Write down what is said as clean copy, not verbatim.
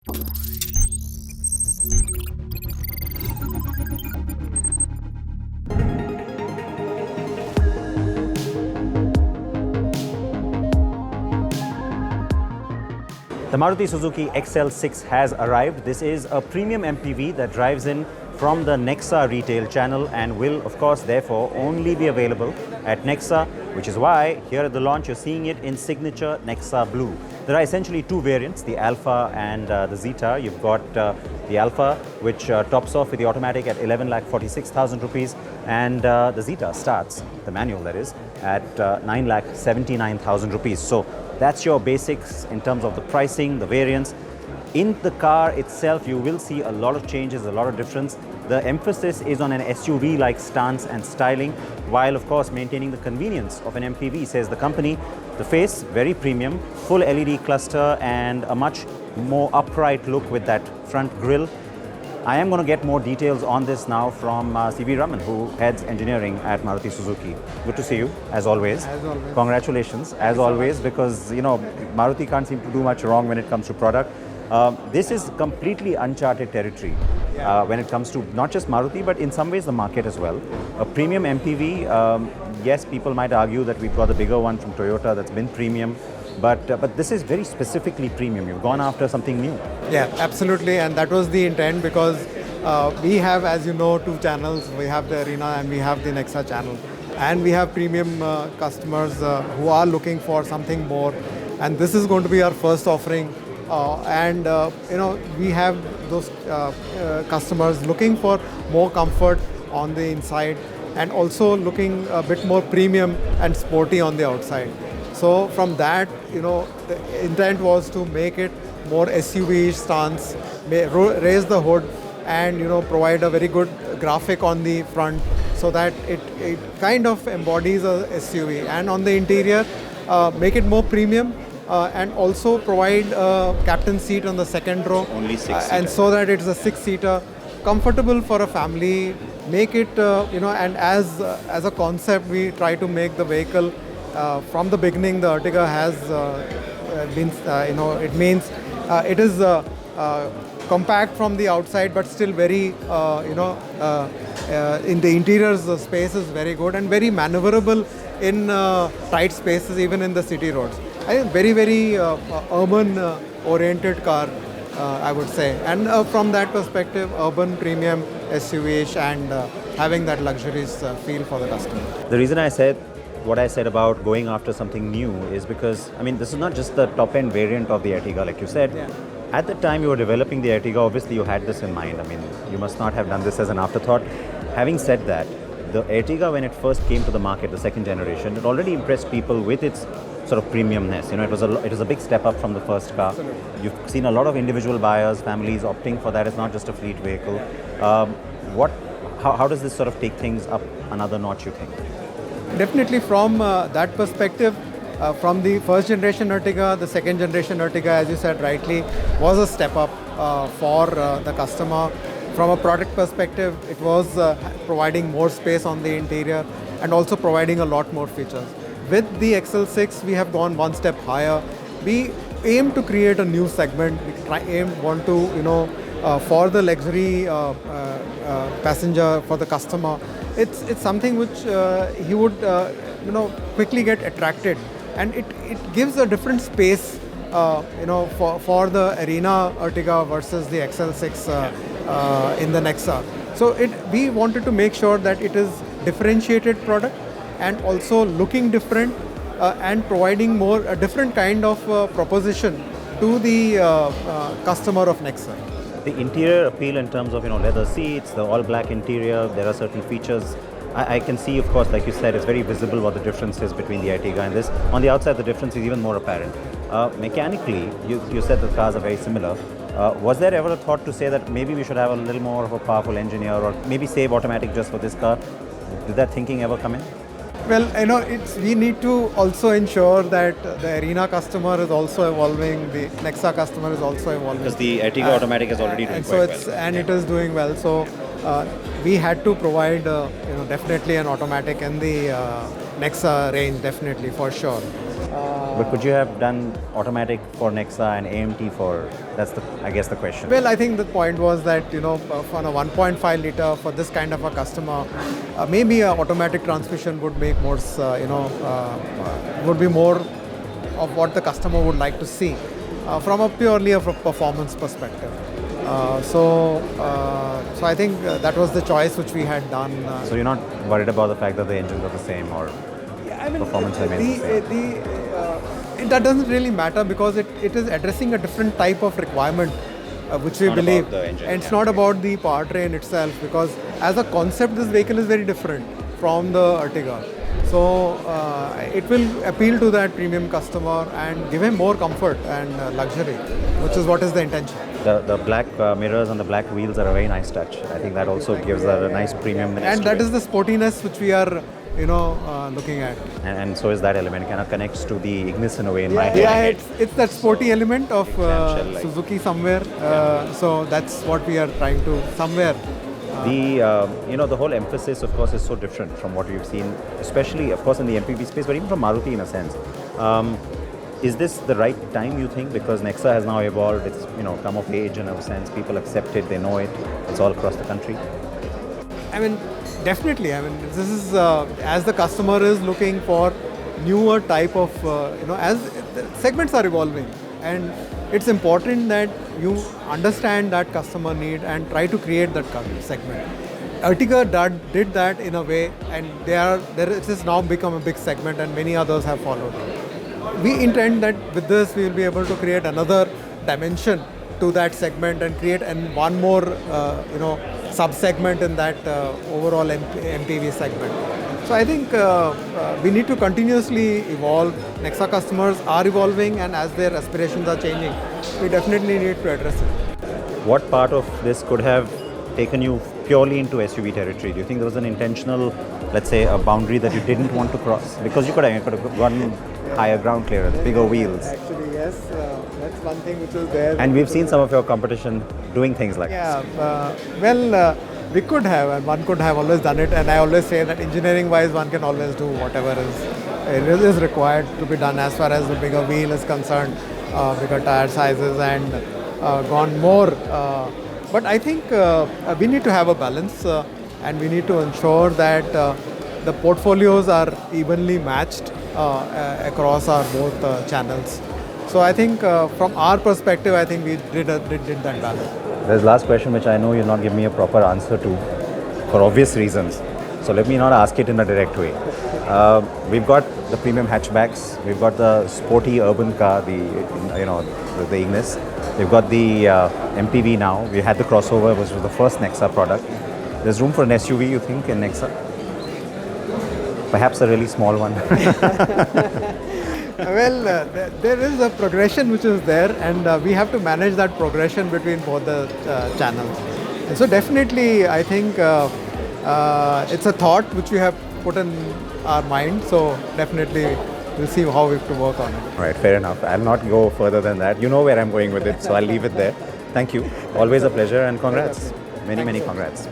The Maruti Suzuki XL6 has arrived. This is a premium MPV that drives in from the Nexa retail channel and will, of course, therefore only be available at Nexa, which is why here at the launch you're seeing it in signature Nexa Blue. There are essentially two variants, the Alpha and the Zeta. You've got the Alpha, which tops off with the automatic at 11,46,000 rupees, and the Zeta starts, the manual that is, at 9,79,000 rupees. So that's your basics in terms of the pricing, the variants. In the car itself, you will see a lot of changes, a lot of difference. The emphasis is on an SUV-like stance and styling, while of course maintaining the convenience of an MPV, says the company. The face, very premium, full LED cluster and a much more upright look with that front grille. I am going to get more details on this now from C.V Raman, who heads engineering at Maruti Suzuki. Good to see you, as always. As always. Congratulations, as always, because, you know, Maruti can't seem to do much wrong when it comes to product. This is completely uncharted territory when it comes to not just Maruti, but in some ways the market as well. A premium MPV, yes, people might argue that we've got the bigger one from Toyota that's been premium, but this is very specifically premium. You've gone after something new. Yeah, absolutely, and that was the intent because we have, as you know, two channels. We have the Arena and we have the Nexa channel. And we have premium customers who are looking for something more. And this is going to be our first offering. We have those customers looking for more comfort on the inside and also looking a bit more premium and sporty on the outside. So from that, the intent was to make it more SUV stance, raise the hood and provide a very good graphic on the front so that it kind of embodies a SUV. And on the interior, make it more premium. And also provide a captain seat on the second row. Only six-seater. And so that it's a six-seater, comfortable for a family. Make it, and as a concept, we try to make the vehicle from the beginning. The Ertiga has been, it means it is compact from the outside, but still very, in the interiors, the space is very good and very maneuverable in tight spaces, even in the city roads. I think very, very urban-oriented car, I would say. And from that perspective, urban, premium, SUV-ish and having that luxurious feel for the customer. The reason I said what I said about going after something new is because, I mean, this is not just the top-end variant of the Ertiga, like you said. Yeah. At the time you were developing the Ertiga, obviously you had this in mind. I mean, you must not have done this as an afterthought. Having said that, the Ertiga, when it first came to the market, the second generation, it already impressed people with its sort of premiumness. It was a big step up from the first car. Absolutely. You've seen a lot of individual buyers, families opting for that. It's not just a fleet vehicle. How does this sort of take things up another notch, you think? Definitely from that perspective, from the first generation Ertiga, the second generation Ertiga, as you said rightly, was a step up for the customer. From a product perspective, it was providing more space on the interior and also providing a lot more features. With the XL6, we have gone one step higher. We aim to create a new segment. We want to, for the luxury passenger, for the customer, it's something which he would, quickly get attracted, and it gives a different space, for the Arena Ertiga versus the XL6 in the Nexa. So we wanted to make sure that it is differentiated product and also looking different and providing a different kind of proposition to the customer of Nexa. The interior appeal in terms of leather seats, the all-black interior, there are certain features. I can see, of course, like you said, it's very visible what the difference is between the Ertiga and this. On the outside, the difference is even more apparent. Mechanically, you said the cars are very similar. Was there ever a thought to say that maybe we should have a little more of a powerful engine here, or maybe save automatic just for this car? Did that thinking ever come in? Well, we need to also ensure that the Arena customer is also evolving, the Nexa customer is also evolving. Because the Ertiga automatic is already doing quite well. And it is doing well. So we had to provide, definitely an automatic in the Nexa range, definitely, for sure. But could you have done automatic for Nexa and AMT for, that's the, I guess the question. Well, I think the point was that, for a 1.5 liter for this kind of a customer, maybe an automatic transmission would make more, would be more of what the customer would like to see from a purely of a performance perspective. So I think that was the choice which we had done. So you're not worried about the fact that the engines are the same or performance remains the same? That doesn't really matter because it is addressing a different type of requirement which we believe. About the engine, and it's not about the powertrain itself, because as a concept this vehicle is very different from the Ertiga. So it will appeal to that premium customer and give him more comfort and luxury, which is what is the intention. The black mirrors and the black wheels are a very nice touch. I think that also gives a nice premium. And that is the sportiness which we are looking at. And so is that element, kind of connects to the Ignis in a way in my head. Yeah, it's that sporty element of Clamshell, Suzuki somewhere. So that's what we are trying to somewhere. The whole emphasis, of course, is so different from what we've seen, especially, of course, in the MPV space, but even from Maruti in a sense. Is this the right time, you think? Because Nexa has now evolved, it's come of age in a sense, people accept it, they know it, it's all across the country. I mean, definitely. I mean, this is as the customer is looking for newer type of, as segments are evolving, and it's important that you understand that customer need and try to create that segment. Ertiga did that in a way, and it has now become a big segment, and many others have followed. We intend that with this we will be able to create another dimension to that segment and create one more sub-segment in that overall MPV segment. So I think we need to continuously evolve. Nexa customers are evolving, and as their aspirations are changing, we definitely need to address it. What part of this could have taken you purely into SUV territory? Do you think there was an intentional, let's say, a boundary that you didn't want to cross? Because you could have gotten higher ground clearance, bigger wheels. Actually, yes, that's one thing which is there. And we've seen some of your competition doing things like this. Yeah, we could have, and one could have always done it. And I always say that engineering-wise, one can always do whatever is required to be done as far as the bigger wheel is concerned, bigger tire sizes, and gone more. But I think we need to have a balance, and we need to ensure that the portfolios are evenly matched across our both channels. So I think from our perspective, I think we did that balance. There's the last question which I know you'll not give me a proper answer to for obvious reasons. So let me not ask it in a direct way. We've got the premium hatchbacks, we've got the sporty urban car, the Ignis. We've got the MPV now. We had the crossover, which was the first Nexa product. There's room for an SUV, you think, in Nexa? Perhaps a really small one. Well, there is a progression which is there, and we have to manage that progression between both the channels. And so definitely, I think it's a thought which we have put in our mind. So definitely, we'll see how we have to work on it. Right, fair enough. I'll not go further than that. You know where I'm going with it, so I'll leave it there. Thank you. Always a pleasure, and congrats. Many congrats.